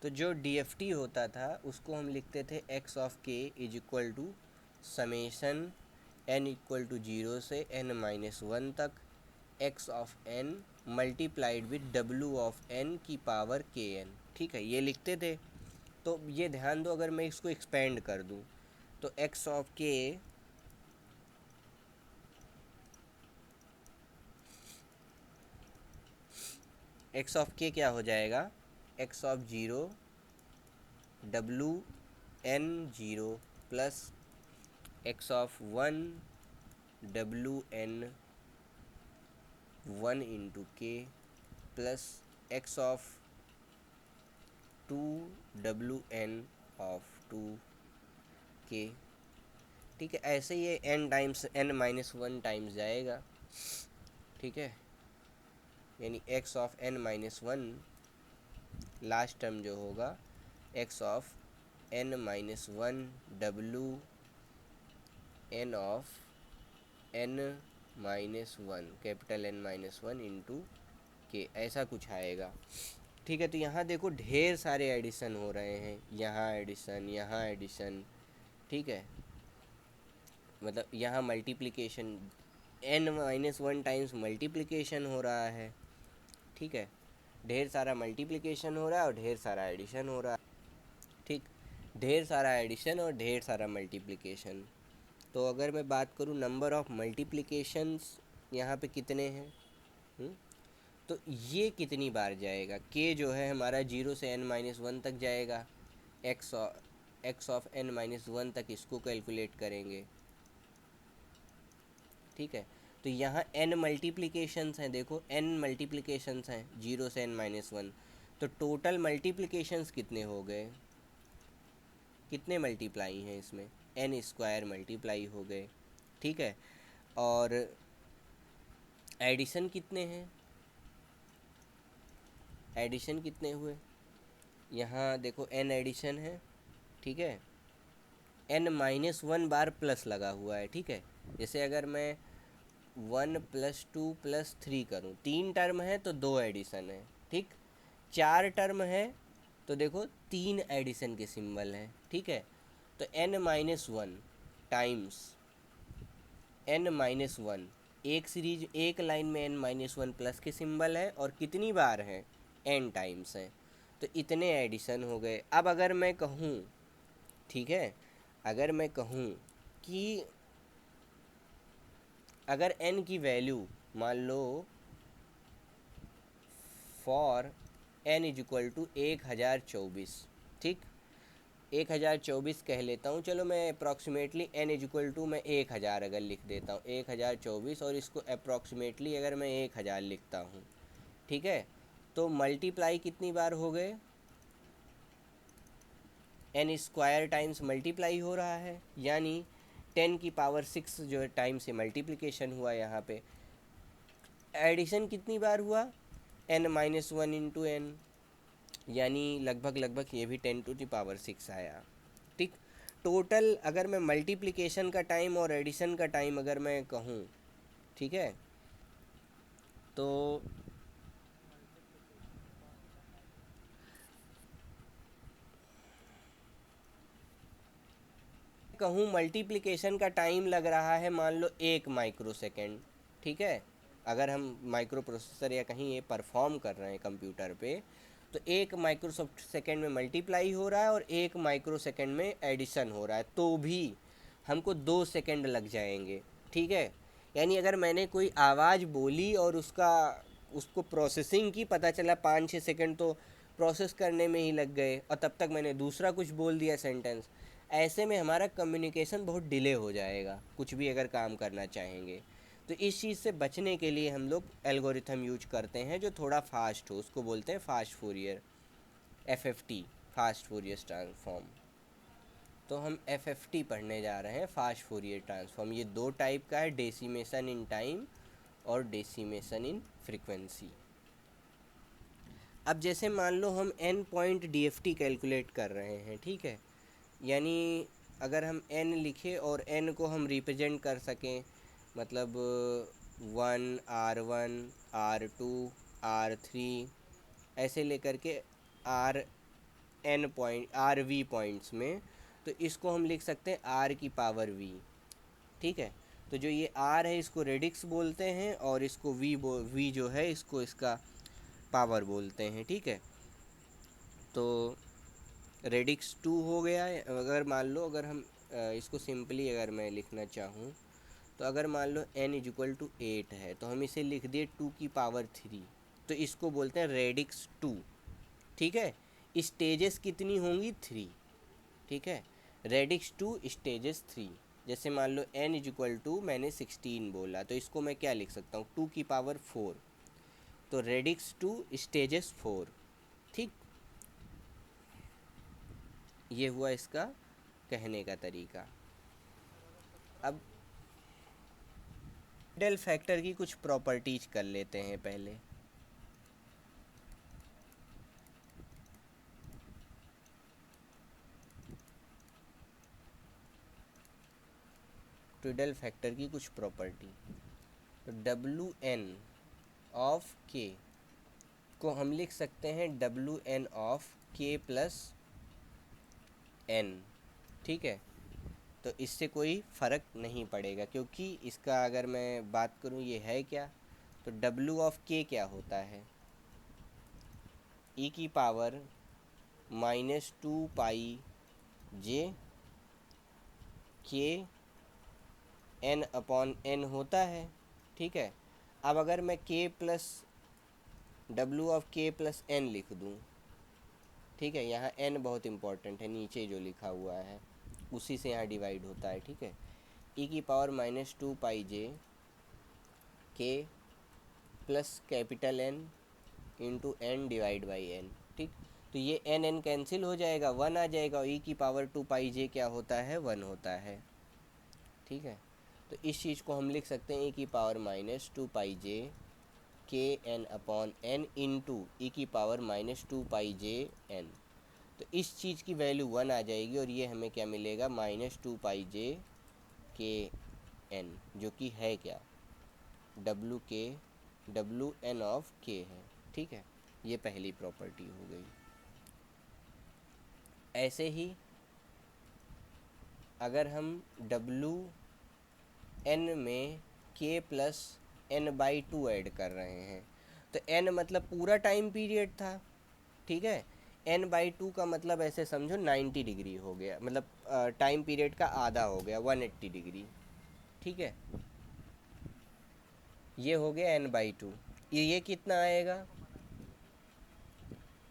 तो जो DFT होता था उसको हम लिखते थे x of k is equal to summation n equal to 0 से n-1 तक x of n multiplied with w of n की पावर kn। ठीक है, ये लिखते थे। तो ये ध्यान दो, अगर मैं इसको एक्सपेंड कर दूं तो x ऑफ k क्या हो जाएगा, x of 0 w n 0 plus x of 1 w n 1 into k plus x of 2 w n of 2 k। ठीक है, ऐसे ये n टाइम्स n-1 टाइम्स जाएगा। ठीक है, यानी x of n-1 last term जो होगा x of n-1 w n of n-1 capital n-1 into के, ऐसा कुछ आएगा। ठीक है, तो यहाँ देखो ढेर सारे एडिशन हो रहे हैं, यहाँ एडिशन, यहाँ एडिशन। ठीक है, मतलब यहाँ मल्टीप्लिकेशन n-1 टाइम्स मल्टीप्लिकेशन हो रहा है। ठीक है, ढेर सारा मल्टीप्लिकेशन हो रहा है और ढेर सारा एडिशन हो रहा है। ठीक, ढेर सारा एडिशन और ढेर सारा मल्टीप्लिकेशन। तो अगर मैं बात करूँ नंबर ऑफ मल्टीप्लिकेशंस यहाँ पे कितने हैं, तो ये कितनी बार जाएगा, k जो है हमारा 0 से n-1 तक जाएगा, x ऑफ n-1 तक इसको कैलकुलेट करेंगे। ठीक है, तो यहाँ n मल्टीप्लिकेशंस हैं, देखो n मल्टीप्लिकेशंस हैं 0 से n-1, तो टोटल मल्टीप्लिकेशंस कितने हो गए, कितने मल्टीप्लाई हैं इसमें, n स्क्वायर मल्टीप्लाई हो गए। ठीक है, और एडिशन कितने हैं, एडिशन कितने हुए, यहाँ देखो n एडिशन है। ठीक है, n-1 बार प्लस लगा हुआ है। ठीक है, जैसे अगर मैं 1 + 2 + 3 करूँ, 3 टर्म है तो 2 एडिशन है। ठीक, 4 टर्म है तो देखो 3 एडिशन के सिंबल हैं। ठीक है, तो n-1 टाइम्स n-1, एक सीरीज एक लाइन में n-1 प्लस के सिंबल है और कितनी बार हैं, n टाइम्स हैं, तो इतने एडिशन हो गए। अब अगर मैं कहूँ, ठीक है, अगर मैं कहूँ कि अगर n की वैल्यू मान लो for n is equal to 1024, ठीक, 1024 कह लेता हूँ, चलो मैं approximately n is equal to मैं 1000 अगर लिख देता हूँ, 1024, और इसको अप्रॉक्सीमेटली अगर मैं 1000 लिखता हूँ। ठीक है, तो मल्टीप्लाई कितनी बार हो गए, n स्क्वायर टाइम्स मल्टीप्लाई हो रहा है, यानी 10 की पावर 6 जो है टाइम से मल्टीप्लिकेशन हुआ। यहाँ पे एडिशन कितनी बार हुआ, n-1 इंटू n, यानी लगभग ये भी 10⁻6 आया। ठीक, टोटल अगर मैं मल्टीप्लिकेशन का टाइम और एडिशन का टाइम अगर मैं कहूँ, ठीक है, तो कहूँ मल्टीप्लिकेशन का टाइम लग रहा है मान लो 1 माइक्रोसेकेंड। ठीक है, अगर हम माइक्रो प्रोसेसर या कहीं ये परफॉर्म कर रहे हैं कंप्यूटर पे, तो 1 माइक्रो सेकेंड में मल्टीप्लाई हो रहा है और 1 माइक्रो सेकेंड में एडिशन हो रहा है, तो भी हमको 2 सेकेंड लग जाएंगे। ठीक है, यानी अगर मैंने कोई आवाज़ बोली और उसको प्रोसेसिंग की, पता चला 5-6 सेकेंड तो प्रोसेस करने में ही लग गए, और तब तक मैंने दूसरा कुछ बोल दिया सेंटेंस, ऐसे में हमारा कम्युनिकेशन बहुत डिले हो जाएगा, कुछ भी अगर काम करना चाहेंगे। तो इस चीज़ से बचने के लिए हम लोग एल्गोरिथम यूज करते हैं जो थोड़ा फास्ट हो, उसको बोलते हैं fast Fourier, FFT, fast Fourier transform. तो हम FFT पढ़ने जा रहे हैं, फास्ट फोरियर ट्रांसफॉर्म। ये 2 टाइप का है, डेसिमेशन इन टाइम और डेसिमेशन इन फ्रीक्वेंसी। अब जैसे मान लो हम n पॉइंट DFT कैलकुलेट कर रहे हैं, ठीक है, यानी अगर हम n लिखे और n को हम रिप्रेजेंट कर सकें, मतलब 1 R1 R2 R3 ऐसे लेकर के n पॉइंट आर वी पॉइंट्स में, तो इसको हम लिख सकते हैं r की पावर v। ठीक है, तो जो ये r है इसको रेडिक्स बोलते हैं और इसको v जो है इसको इसका पावर बोलते हैं। ठीक है, तो रेडिक्स 2 हो गया है। अगर मान लो अगर हम इसको सिंपली अगर मैं लिखना चाहूँ, तो अगर मान लो n इक्वल टू 8 है तो हम इसे लिख दिए 2 की पावर 3, तो इसको बोलते हैं रेडिक्स 2। ठीक है, स्टेजेस कितनी होंगी 3। ठीक है, रेडिक्स 2 स्टेजेस 3। जैसे मान लो n इक्वल टू मैंने 16 बोला, तो इसको मैं क्या लिख सकता हूँ 2 की पावर 4, तो रेडिक्स 2 स्टेजेस 4। ठीक, ये हुआ इसका कहने का तरीका। अब डेल फैक्टर की कुछ प्रॉपर्टीज कर लेते हैं पहले। ट्विडल फैक्टर की कुछ प्रॉपर्टी, तो डब्ल्यू एन ऑफ के को हम लिख सकते हैं डब्ल्यू एन ऑफ के प्लस एन। ठीक है, तो इससे कोई फ़र्क नहीं पड़ेगा, क्योंकि इसका अगर मैं बात करूँ ये है क्या, तो डब्ल्यू ऑफ के क्या होता है, ई की पावर -2 जे के एन अपॉन एन होता है। ठीक है, अब अगर मैं के प्लस डब्ल्यू ऑफ के प्लस एन लिख दूँ, ठीक है, यहाँ एन बहुत इम्पोर्टेंट है, नीचे जो लिखा हुआ है उसी से यहाँ डिवाइड होता है। ठीक है, ई की power -2 j k plus capital N into N divide by N. ठीक, तो ये एन एन कैंसिल हो जाएगा, 1 आ जाएगा, और ई की पावर 2 जे क्या होता है 1 होता है। ठीक है, तो इस चीज़ को हम लिख सकते हैं ई की पावर -2 जे के n upon N into e की पावर -2 जे एन। तो इस चीज़ की वैल्यू 1 आ जाएगी, और ये हमें क्या मिलेगा -2 जे के एन, जो कि है क्या डब्ल्यू एन ऑफ के है। ठीक है, ये पहली प्रॉपर्टी हो गई। ऐसे ही अगर हम डब्ल्यू एन में के प्लस n/2 ऐड कर रहे हैं, तो n मतलब पूरा टाइम पीरियड था। ठीक है, n/2 का मतलब ऐसे समझो 90 डिग्री हो गया, मतलब टाइम पीरियड का आधा हो गया 180 डिग्री। ठीक है, ये हो गया n/2। ये कितना आएगा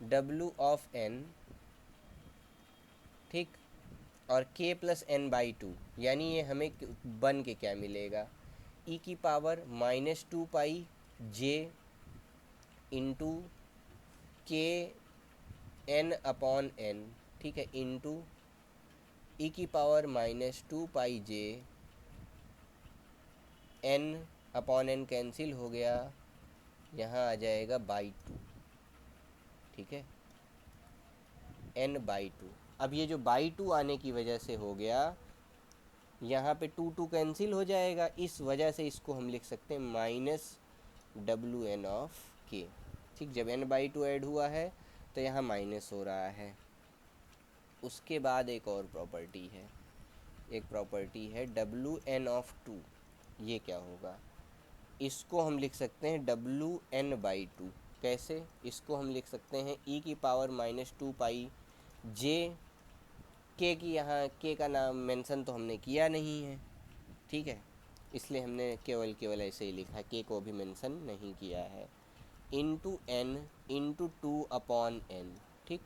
डब्ल्यू ऑफ एन, ठीक, और k प्लस n/2, यानी ये हमें बन के क्या मिलेगा ई की power -2 j into k n upon n. ठीक है, इंटू ई की power -2 j n upon n cancel हो गया, यहाँ आ जाएगा /2। ठीक है, n/2। अब ये जो /2 आने की वजह से हो गया, यहाँ पे 2 कैंसिल हो जाएगा, इस वजह से इसको हम लिख सकते हैं -WN ऑफ के। ठीक, जब n/2 ऐड हुआ है तो यहाँ माइनस हो रहा है। उसके बाद एक और प्रॉपर्टी है, एक प्रॉपर्टी है WN ऑफ 2। ये क्या होगा, इसको हम लिख सकते हैं WN/2। कैसे, इसको हम लिख सकते हैं ई की पावर -2 जे के की, यहाँ के का नाम मेंशन तो हमने किया नहीं है। ठीक है, इसलिए हमने केवल ऐसे ही लिखा, के को भी मेंशन नहीं किया है, into n into 2 upon n. ठीक,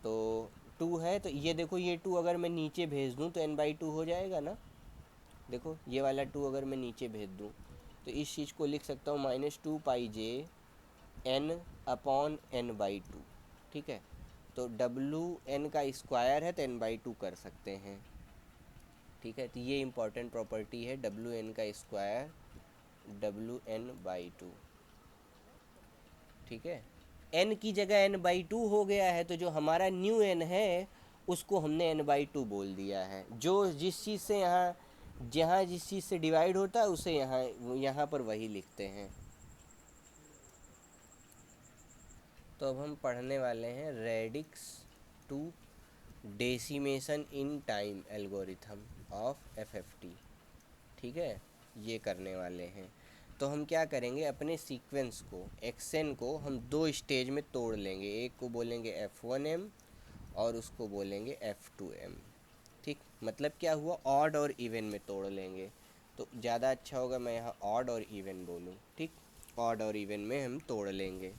तो 2 है, तो ये देखो ये 2 अगर मैं नीचे भेज दूँ तो n/2 हो जाएगा ना। देखो ये वाला 2 अगर मैं नीचे भेज दूँ तो इस चीज़ को लिख सकता हूँ -2 जे एन अपॉन n/2। ठीक है, तो WN का स्क्वायर है तो n/2 कर सकते हैं। ठीक है, तो ये इम्पॉर्टेंट प्रॉपर्टी है WN का स्क्वायर WN/2। ठीक है, n की जगह n/2 हो गया है, तो जो हमारा न्यू n है उसको हमने n/2 बोल दिया है। जो जिस चीज़ से जहाँ जिस चीज़ से डिवाइड होता है उसे यहाँ पर वही लिखते हैं। तो अब हम पढ़ने वाले हैं radix two decimation in time algorithm of FFT. ठीक है, ये करने वाले हैं। तो हम क्या करेंगे, अपने सीक्वेंस को एक्सएन को हम दो स्टेज में तोड़ लेंगे, एक को बोलेंगे F1m और उसको बोलेंगे F2m। ठीक, मतलब क्या हुआ, ऑड और इवन में तोड़ लेंगे। तो ज़्यादा अच्छा होगा मैं यहाँ ऑड और इवन बोलूँ। ठीक, ऑड और इवन में हम तोड़ लेंगे।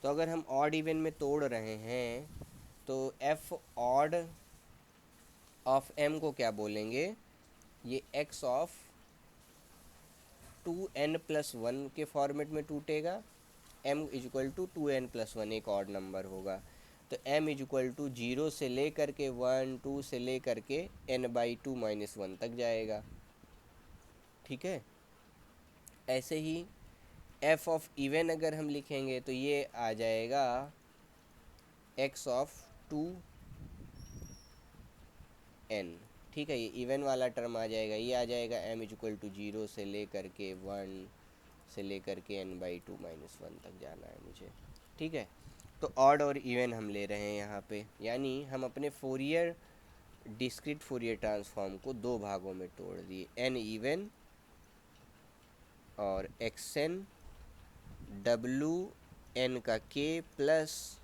तो अगर हम ऑड इवन में तोड़ रहे हैं तो एफ ऑड ऑफ एम को क्या बोलेंगे, ये एक्स ऑफ 2n+1 के फॉर्मेट में टूटेगा। m इजक्वल टू 2n+1 एक ऑड नंबर होगा। तो m इजक्वल टू 0 से ले कर के 1 2 से ले कर के n/2 - 1 तक जाएगा। ठीक है, ऐसे ही f ऑफ इवन अगर हम लिखेंगे तो ये आ जाएगा x ऑफ 2n। ठीक है, ये इवन वाला टर्म आ जाएगा, ये आ जाएगा m इजक्वल टू 0 से ले कर के 1 से लेकर के n/2 - 1 तक जाना है मुझे। ठीक है, तो ऑड और इवन हम ले रहे हैं यहाँ पे, यानी हम अपने फोरियर डिस्क्रीट फोरियर ट्रांसफॉर्म को दो भागों में तोड़ दिए, n इवन और xn w n का k plus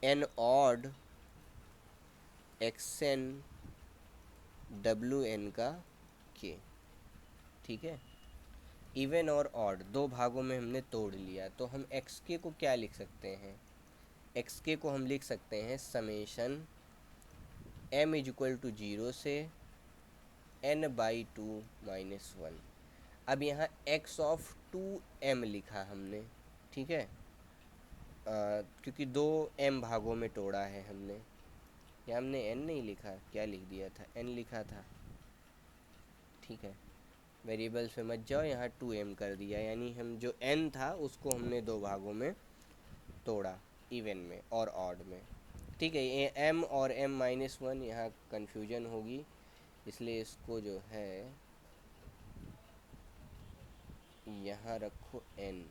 n odd xn w n का k। ठीक है, इवन और ऑड दो भागों में हमने तोड़ लिया। तो हम एक्स के को क्या लिख सकते हैं, एक्स के को हम लिख सकते हैं समेशन m इजक्वल टू 0 से n/2 - 1। अब यहाँ x ऑफ 2m लिखा हमने। ठीक है, क्योंकि दो m भागों में तोड़ा है हमने, या हमने n नहीं लिखा, क्या लिख दिया था, n लिखा था। ठीक है, वेरिएबल्स पे मत जाओ, यहाँ 2m कर दिया, यानी हम जो n था उसको हमने दो भागों में तोड़ा, इवन में और ऑड में। ठीक है, ये m और m-1 यहाँ कन्फ्यूजन होगी, इसलिए इसको जो है यहाँ रखो n।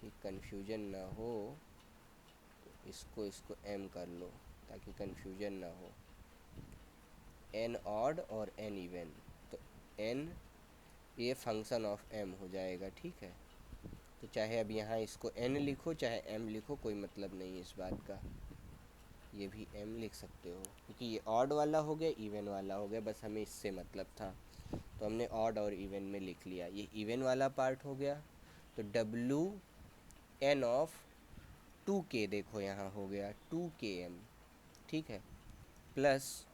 ठीक, कन्फ्यूजन ना हो, इसको m कर लो ताकि कन्फ्यूजन ना हो। n ऑड और n इवन, तो n ये फंक्शन ऑफ m हो जाएगा। ठीक है, तो चाहे अब यहाँ इसको n लिखो चाहे m लिखो, कोई मतलब नहीं है इस बात का, ये भी m लिख सकते हो, क्योंकि ये ऑड वाला हो गया इवन वाला हो गया, बस हमें इससे मतलब था। तो हमने ऑड और इवन में लिख लिया, ये इवन वाला पार्ट हो गया। तो w n ऑफ 2k देखो यहाँ हो गया 2km। ठीक है, प्लस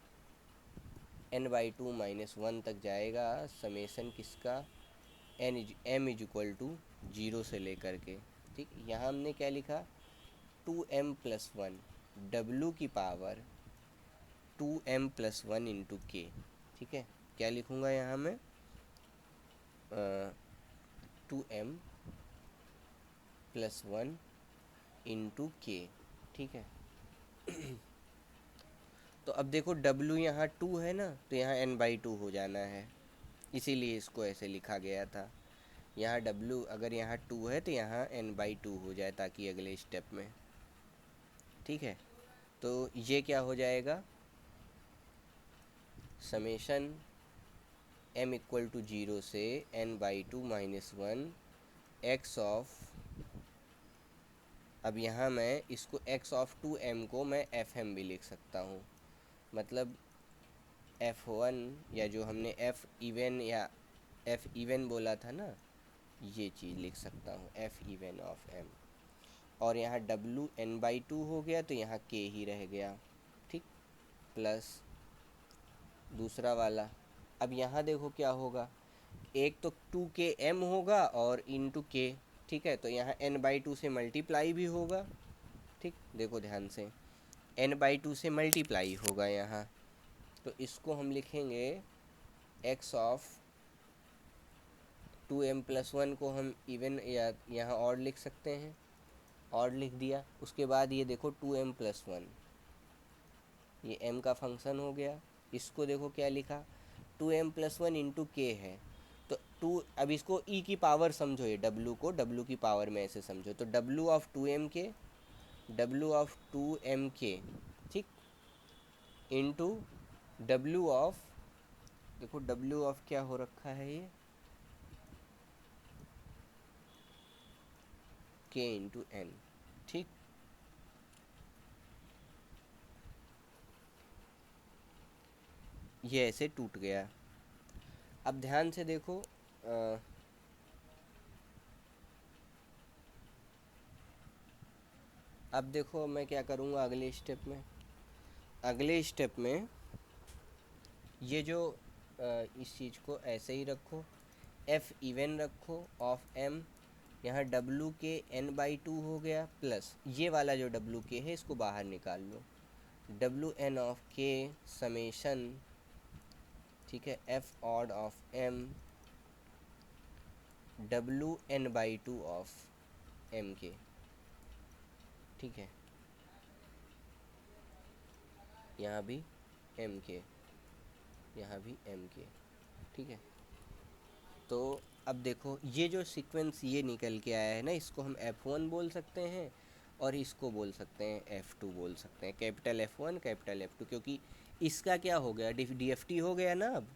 n/2 - 1 तक जाएगा, समेसन किसका, m इजक्वल टू 0 से लेकर के। ठीक, यहाँ हमने क्या लिखा, 2m+1 w की पावर 2m+1 इंटू k। ठीक है, क्या लिखूँगा यहाँ मैं, 2m+1 इंटू k। ठीक है, तो अब देखो w यहाँ 2 है ना, तो यहाँ n/2 हो जाना है, इसीलिए इसको ऐसे लिखा गया था। यहाँ w अगर यहाँ 2 है तो यहाँ n/2 हो जाए ताकि अगले स्टेप में। ठीक है, तो ये क्या हो जाएगा, समेशन m इक्वल टू 0 से n/2 - 1 x ऑफ, अब यहाँ मैं इसको x ऑफ 2m को मैं fm भी लिख सकता हूँ, मतलब f1 या जो हमने f इवन या f इवन बोला था ना, ये चीज़ लिख सकता हूँ f इवन ऑफ m। और यहाँ w n/2 हो गया तो यहाँ k ही रह गया। ठीक, प्लस दूसरा वाला, अब यहाँ देखो क्या होगा, एक तो 2km होगा और इंटू k। ठीक है, तो यहाँ n/2 से मल्टीप्लाई भी होगा। ठीक, देखो ध्यान से, n/2 से मल्टीप्लाई होगा यहाँ, तो इसको हम लिखेंगे x ऑफ 2m+1 को हम इवन या यहाँ ऑड लिख सकते हैं, ऑड लिख दिया। उसके बाद ये देखो 2m+1, ये m का फंक्शन हो गया। इसको देखो क्या लिखा, 2m+1 इंटू k है, तो 2, अब इसको e की पावर समझो, ये w को w की पावर में ऐसे समझो, तो w of 2m k W of 2 mk, ठीक, इंटू डब्ल्यू ऑफ, देखो डब्ल्यू ऑफ क्या हो रखा है ये, k इंटू एन, ठीक। ये ऐसे टूट गया। अब ध्यान से देखो, अब देखो मैं क्या करूँगा अगले स्टेप में। अगले स्टेप में ये जो इस चीज़ को ऐसे ही रखो, एफ इवन रखो ऑफ एम, यहाँ डब्लू के n/2 हो गया, प्लस ये वाला जो डब्लू के है इसको बाहर निकाल लो, W N of k summation, ठीक है, F odd of M WN/2 of M k, ठीक है, यहाँ भी एम के, यहाँ भी एम के, ठीक है। तो अब देखो ये जो सीक्वेंस ये निकल के आया है ना, इसको हम F1 बोल सकते हैं और इसको बोल सकते हैं F2 बोल सकते हैं, कैपिटल F1 कैपिटल F2, क्योंकि इसका क्या हो गया, DFT हो गया ना। अब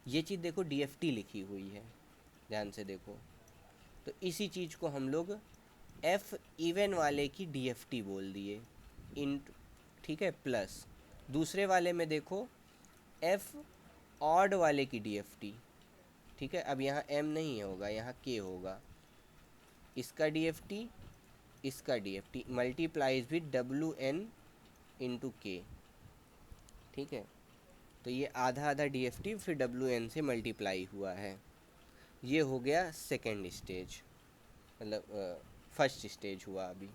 ये चीज़ देखो DFT लिखी हुई है, ध्यान से देखो, तो इसी चीज़ को हम लोग F इवन वाले की DFT बोल दिए, इन, ठीक है, प्लस दूसरे वाले में देखो F ऑड वाले की DFT, ठीक है। अब यहाँ m नहीं होगा, यहाँ k होगा, इसका DFT, इसका DFT multiplies with WN into के, ठीक है। तो ये आधा आधा DFT फिर WN से मल्टीप्लाई हुआ है। ये हो गया सेकेंड स्टेज, मतलब फर्स्ट स्टेज हुआ अभी।